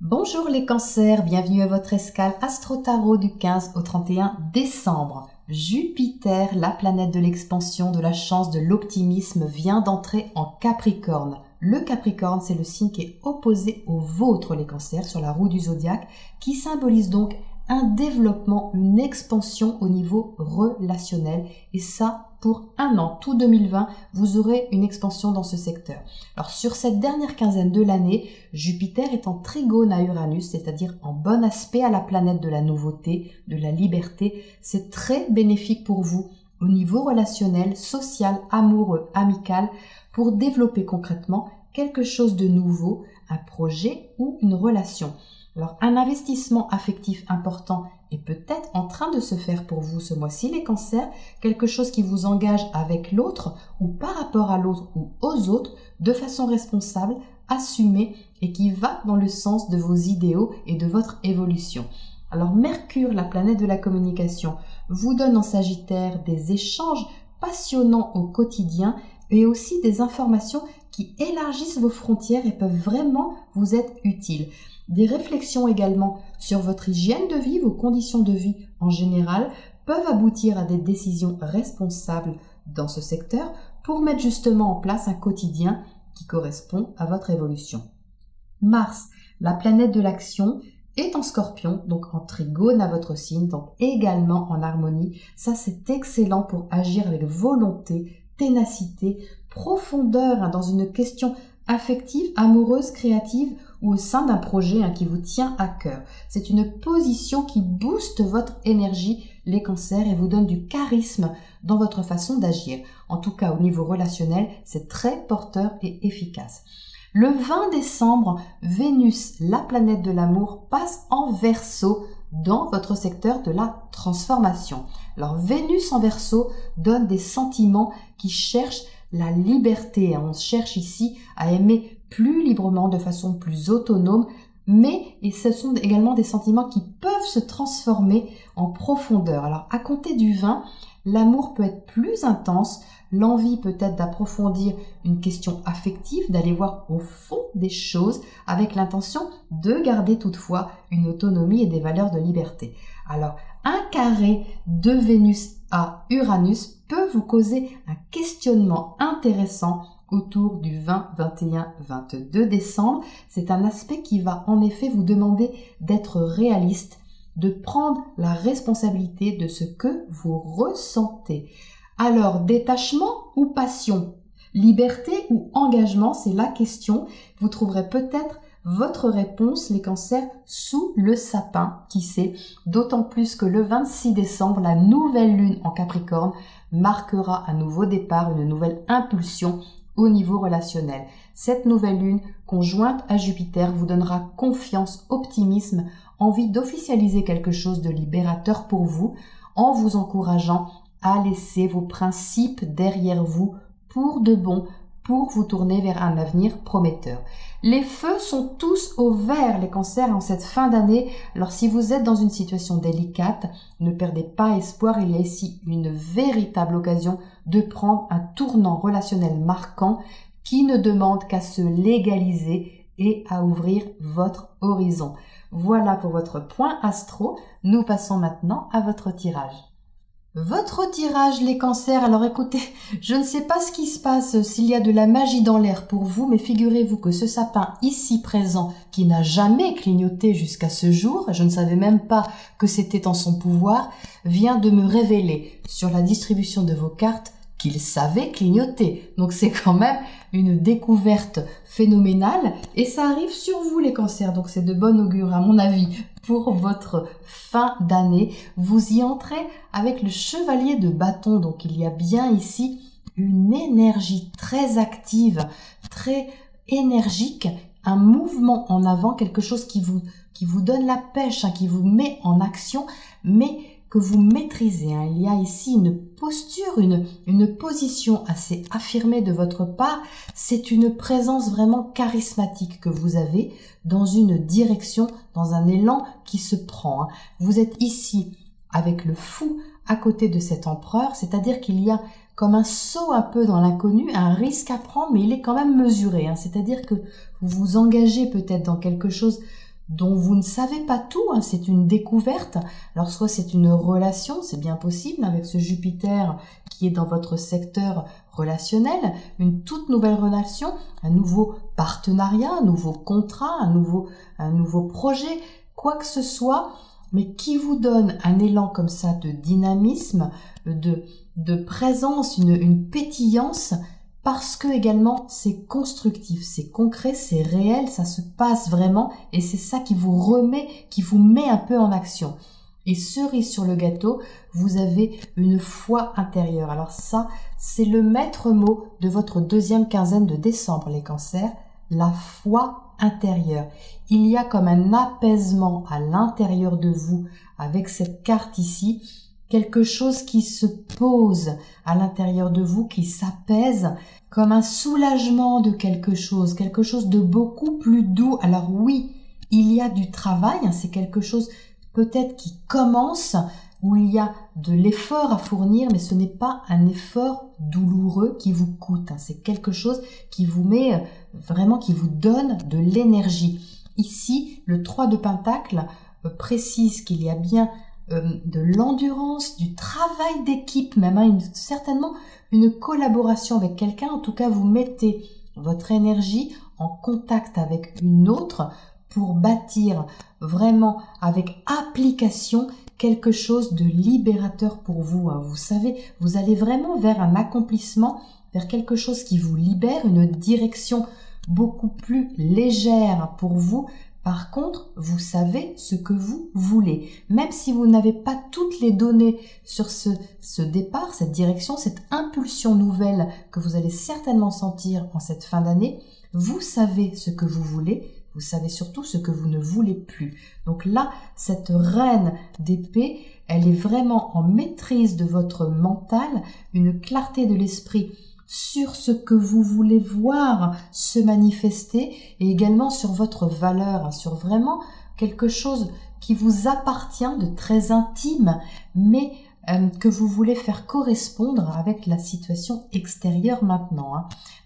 Bonjour les cancers, bienvenue à votre escale Astro Tarot du 15 au 31 décembre. Jupiter, la planète de l'expansion, de la chance, de l'optimisme, vient d'entrer en Capricorne. Le Capricorne, c'est le signe qui est opposé au vôtre les cancers sur la roue du zodiaque, qui symbolise donc un développement, une expansion au niveau relationnel. Et ça, pour un an, tout 2020, vous aurez une expansion dans ce secteur. Alors sur cette dernière quinzaine de l'année, Jupiter est en trigone à Uranus, c'est-à-dire en bon aspect à la planète de la nouveauté, de la liberté. C'est très bénéfique pour vous au niveau relationnel, social, amoureux, amical, pour développer concrètement quelque chose de nouveau, un projet ou une relation. Alors, un investissement affectif important est peut-être en train de se faire pour vous ce mois-ci, les cancers, quelque chose qui vous engage avec l'autre ou par rapport à l'autre ou aux autres de façon responsable, assumée et qui va dans le sens de vos idéaux et de votre évolution. Alors, Mercure, la planète de la communication, vous donne en Sagittaire des échanges passionnants au quotidien et aussi des informations qui élargissent vos frontières et peuvent vraiment vous être utiles. Des réflexions également sur votre hygiène de vie, vos conditions de vie en général, peuvent aboutir à des décisions responsables dans ce secteur pour mettre justement en place un quotidien qui correspond à votre évolution. Mars, la planète de l'action, est en Scorpion, donc en trigone à votre signe, donc également en harmonie. Ça, c'est excellent pour agir avec volonté, ténacité, profondeur dans une question affective, amoureuse, créative ou au sein d'un projet qui vous tient à cœur. C'est une position qui booste votre énergie, les cancers, et vous donne du charisme dans votre façon d'agir. En tout cas, au niveau relationnel, c'est très porteur et efficace. Le 20 décembre, Vénus, la planète de l'amour, passe en Verseau dans votre secteur de la transformation. Alors, Vénus en Verseau donne des sentiments qui cherchent la liberté. On cherche ici à aimer plus librement, de façon plus autonome, mais et ce sont également des sentiments qui peuvent se transformer en profondeur. Alors, à compter du 20, l'amour peut être plus intense, l'envie peut-être d'approfondir une question affective, d'aller voir au fond des choses avec l'intention de garder toutefois une autonomie et des valeurs de liberté. Alors, un carré de Vénus à Uranus peut vous causer un questionnement intéressant autour du 20, 21, 22 décembre. C'est un aspect qui va en effet vous demander d'être réaliste, de prendre la responsabilité de ce que vous ressentez. Alors, détachement ou passion, liberté ou engagement, c'est la question. Vous trouverez peut-être votre réponse, les cancers, sous le sapin, qui sait, d'autant plus que le 26 décembre, la nouvelle lune en Capricorne marquera un nouveau départ, une nouvelle impulsion au niveau relationnel. Cette nouvelle lune, conjointe à Jupiter, vous donnera confiance, optimisme, envie d'officialiser quelque chose de libérateur pour vous, en vous encourageant à laisser vos principes derrière vous pour de bon, pour vous tourner vers un avenir prometteur. Les feux sont tous au vert, les cancers, en cette fin d'année. Alors si vous êtes dans une situation délicate, ne perdez pas espoir, il y a ici une véritable occasion de prendre un tournant relationnel marquant qui ne demande qu'à se légaliser et à ouvrir votre horizon. Voilà pour votre point astro. Nous passons maintenant à votre tirage. Votre tirage, les cancers, alors écoutez, je ne sais pas ce qui se passe, s'il y a de la magie dans l'air pour vous, mais figurez-vous que ce sapin ici présent, qui n'a jamais clignoté jusqu'à ce jour, je ne savais même pas que c'était en son pouvoir, vient de me révéler sur la distribution de vos cartes qu'il savait clignoter. Donc c'est quand même une découverte phénoménale et ça arrive sur vous les cancers. Donc c'est de bon augure à mon avis pour votre fin d'année. Vous y entrez avec le chevalier de bâton. Donc il y a bien ici une énergie très active, très énergique, un mouvement en avant, quelque chose qui vous donne la pêche, qui vous met en action, mais que vous maîtrisez. Il y a ici une posture, une position assez affirmée de votre part. C'est une présence vraiment charismatique que vous avez dans une direction, dans un élan qui se prend. Vous êtes ici avec le fou à côté de cet empereur, c'est-à-dire qu'il y a comme un saut un peu dans l'inconnu, un risque à prendre, mais il est quand même mesuré. C'est-à-dire que vous vous engagez peut-être dans quelque chose dont vous ne savez pas tout, c'est une découverte. Alors soit c'est une relation, c'est bien possible avec ce Jupiter qui est dans votre secteur relationnel, une toute nouvelle relation, un nouveau partenariat, un nouveau contrat, un nouveau projet, quoi que ce soit, mais qui vous donne un élan comme ça de dynamisme, de présence, une pétillance, parce que également c'est constructif, c'est concret, c'est réel, ça se passe vraiment et c'est ça qui vous remet, qui vous met un peu en action. Et cerise sur le gâteau, vous avez une foi intérieure. Alors ça, c'est le maître mot de votre deuxième quinzaine de décembre, les cancers, la foi intérieure. Il y a comme un apaisement à l'intérieur de vous avec cette carte ici, quelque chose qui se pose à l'intérieur de vous, qui s'apaise, comme un soulagement de quelque chose de beaucoup plus doux. Alors oui, il y a du travail, c'est quelque chose peut-être qui commence, où il y a de l'effort à fournir, mais ce n'est pas un effort douloureux qui vous coûte. C'est quelque chose qui vous met vraiment, qui vous donne de l'énergie. Ici, le 3 de Pentacle précise qu'il y a bien de l'endurance, du travail d'équipe même, certainement une collaboration avec quelqu'un. En tout cas, vous mettez votre énergie en contact avec une autre pour bâtir vraiment avec application quelque chose de libérateur pour vous. Vous savez, vous allez vraiment vers un accomplissement, vers quelque chose qui vous libère, une direction beaucoup plus légère pour vous. Par contre, vous savez ce que vous voulez. Même si vous n'avez pas toutes les données sur ce départ, cette direction, cette impulsion nouvelle que vous allez certainement sentir en cette fin d'année, vous savez ce que vous voulez, vous savez surtout ce que vous ne voulez plus. Donc là, cette reine d'épée, elle est vraiment en maîtrise de votre mental, une clarté de l'esprit sur ce que vous voulez voir se manifester et également sur votre valeur, sur vraiment quelque chose qui vous appartient de très intime, mais que vous voulez faire correspondre avec la situation extérieure maintenant.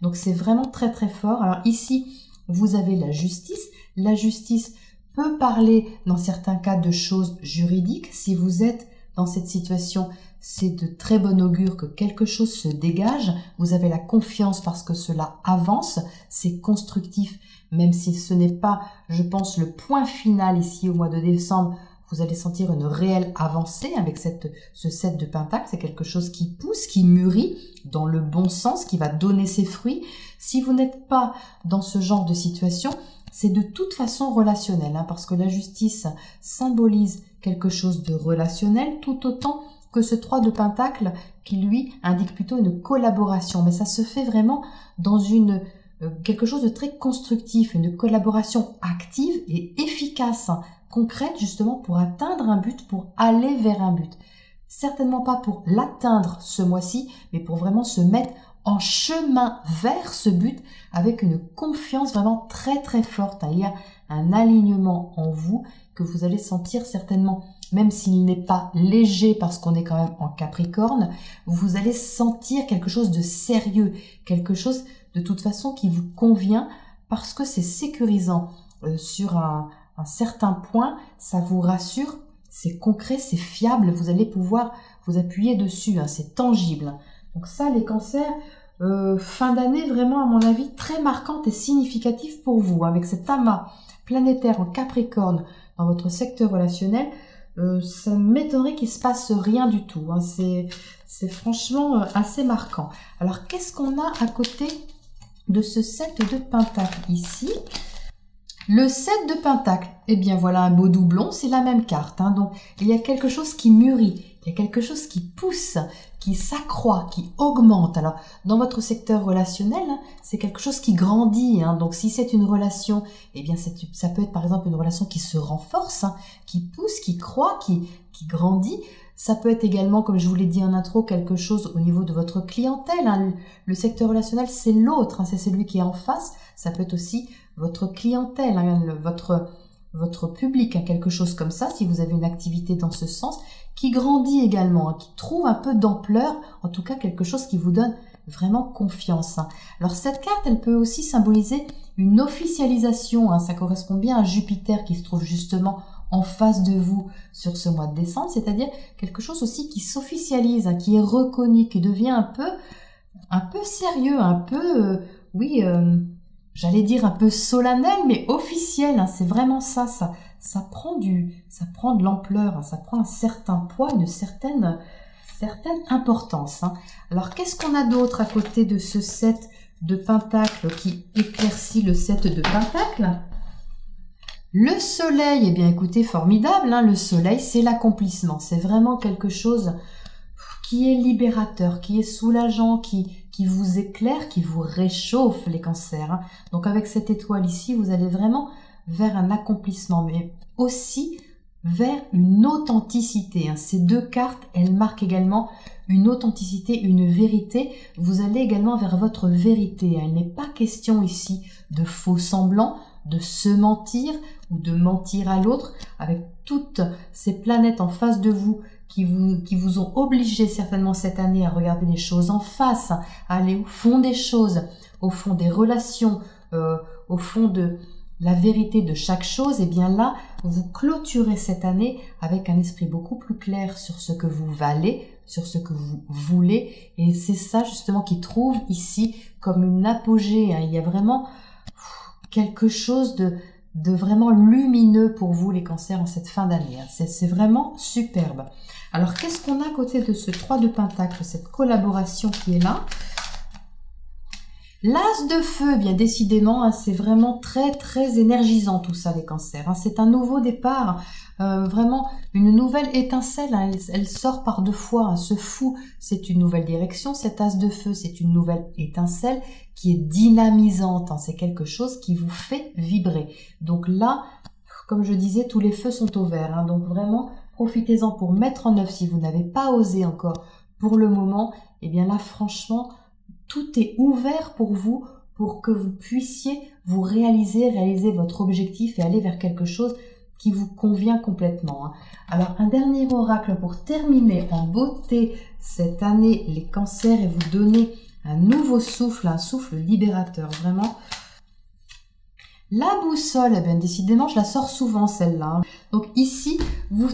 Donc c'est vraiment très très fort. Alors ici, vous avez la justice. La justice peut parler dans certains cas de choses juridiques. Si vous êtes dans cette situation, c'est de très bon augure que quelque chose se dégage. Vous avez la confiance parce que cela avance, c'est constructif, même si ce n'est pas, je pense, le point final ici au mois de décembre. Vous allez sentir une réelle avancée avec ce 7 de Pentacle. C'est quelque chose qui pousse, qui mûrit dans le bon sens, qui va donner ses fruits. Si vous n'êtes pas dans ce genre de situation, c'est de toute façon relationnel, parce que la justice symbolise quelque chose de relationnel, tout autant que ce 3 de Pentacle qui, lui, indique plutôt une collaboration. Mais ça se fait vraiment dans quelque chose de très constructif, une collaboration active et efficace, concrète justement pour atteindre un but, pour aller vers un but. Certainement pas pour l'atteindre ce mois-ci, mais pour vraiment se mettre en chemin vers ce but avec une confiance vraiment très très forte. Il y a un alignement en vous que vous allez sentir certainement, même s'il n'est pas léger parce qu'on est quand même en Capricorne, vous allez sentir quelque chose de sérieux, quelque chose de toute façon qui vous convient parce que c'est sécurisant. Sur un certain point, ça vous rassure, c'est concret, c'est fiable, vous allez pouvoir vous appuyer dessus, c'est tangible. Donc ça, les cancers, fin d'année vraiment à mon avis très marquante et significative pour vous, avec cet amas planétaire en Capricorne dans votre secteur relationnel. Ça m'étonnerait qu'il se passe rien du tout, c'est franchement assez marquant. Alors qu'est-ce qu'on a à côté de ce 7 de Pentacle ici? Le 7 de Pentacle, eh bien voilà un beau doublon, c'est la même carte. Donc il y a quelque chose qui mûrit, il y a quelque chose qui pousse, qui s'accroît, qui augmente. Alors dans votre secteur relationnel, c'est quelque chose qui grandit. Donc si c'est une relation, eh bien ça peut être par exemple une relation qui se renforce, qui pousse, qui croît, qui grandit. Ça peut être également, comme je vous l'ai dit en intro, quelque chose au niveau de votre clientèle. Le secteur relationnel, c'est l'autre, c'est celui qui est en face. Ça peut être aussi votre clientèle, votre public, quelque chose comme ça, si vous avez une activité dans ce sens, qui grandit également, qui trouve un peu d'ampleur, en tout cas quelque chose qui vous donne vraiment confiance. Alors cette carte, elle peut aussi symboliser une officialisation. Ça correspond bien à Jupiter qui se trouve justement en face de vous sur ce mois de décembre, c'est-à-dire quelque chose aussi qui s'officialise, qui est reconnu, qui devient un peu sérieux, un peu, j'allais dire un peu solennel, mais officiel. C'est vraiment ça prend de l'ampleur, ça prend un certain poids, une certaine importance. Alors qu'est-ce qu'on a d'autre à côté de ce 7 de pentacles qui éclaircit le 7 de pentacles? Le soleil, eh bien écoutez, formidable, le soleil c'est l'accomplissement, c'est vraiment quelque chose qui est libérateur, qui est soulageant, qui vous éclaire, qui vous réchauffe les cancers. Donc avec cette étoile ici, vous allez vraiment vers un accomplissement, mais aussi vers une authenticité. Ces deux cartes, elles marquent également une authenticité, une vérité. Vous allez également vers votre vérité. Il n'est pas question ici de faux semblants, de se mentir ou de mentir à l'autre, avec toutes ces planètes en face de vous qui vous ont obligé certainement cette année à regarder les choses en face, à aller au fond des choses, au fond des relations, au fond de la vérité de chaque chose. Et bien là, vous clôturez cette année avec un esprit beaucoup plus clair sur ce que vous valez, sur ce que vous voulez, et c'est ça justement qui trouve ici comme une apogée. Il y a vraiment quelque chose de vraiment lumineux pour vous les cancers en cette fin d'année. C'est vraiment superbe. Alors qu'est-ce qu'on a à côté de ce 3 de Pentacle, cette collaboration qui est là? L'As de feu, bien décidément, c'est vraiment très très énergisant tout ça les cancers. C'est un nouveau départ, vraiment une nouvelle étincelle. Elle sort par deux fois. Ce fou, c'est une nouvelle direction. Cet As de feu, c'est une nouvelle étincelle qui est dynamisante. C'est quelque chose qui vous fait vibrer. Donc là, comme je disais, tous les feux sont au vert. Donc vraiment, profitez-en pour mettre en œuvre si vous n'avez pas osé encore pour le moment. Et bien là, franchement, tout est ouvert pour vous, pour que vous puissiez vous réaliser votre objectif et aller vers quelque chose qui vous convient complètement. Alors, un dernier oracle pour terminer en beauté cette année, les cancers, et vous donner un nouveau souffle, un souffle libérateur, vraiment. La boussole, eh bien décidément, je la sors souvent celle-là. Donc ici, vous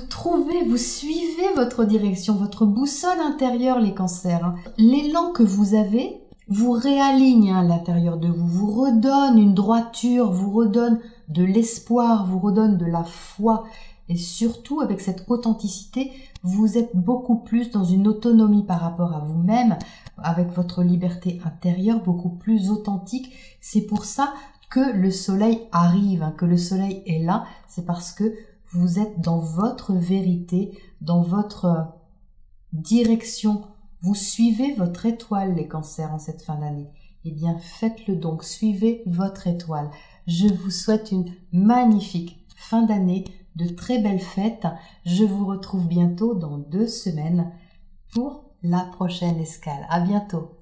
suivez votre direction, votre boussole intérieure, les cancers. L'élan que vous avez vous réaligne à l'intérieur de vous, vous redonne une droiture, vous redonne de l'espoir, vous redonne de la foi. Et surtout, avec cette authenticité, vous êtes beaucoup plus dans une autonomie par rapport à vous-même, avec votre liberté intérieure, beaucoup plus authentique. C'est pour ça que le soleil arrive, que le soleil est là. C'est parce que vous êtes dans votre vérité, dans votre direction. Vous suivez votre étoile, les cancers, en cette fin d'année. Eh bien, faites-le donc, suivez votre étoile. Je vous souhaite une magnifique fin d'année, de très belles fêtes. Je vous retrouve bientôt dans 2 semaines pour la prochaine escale. À bientôt.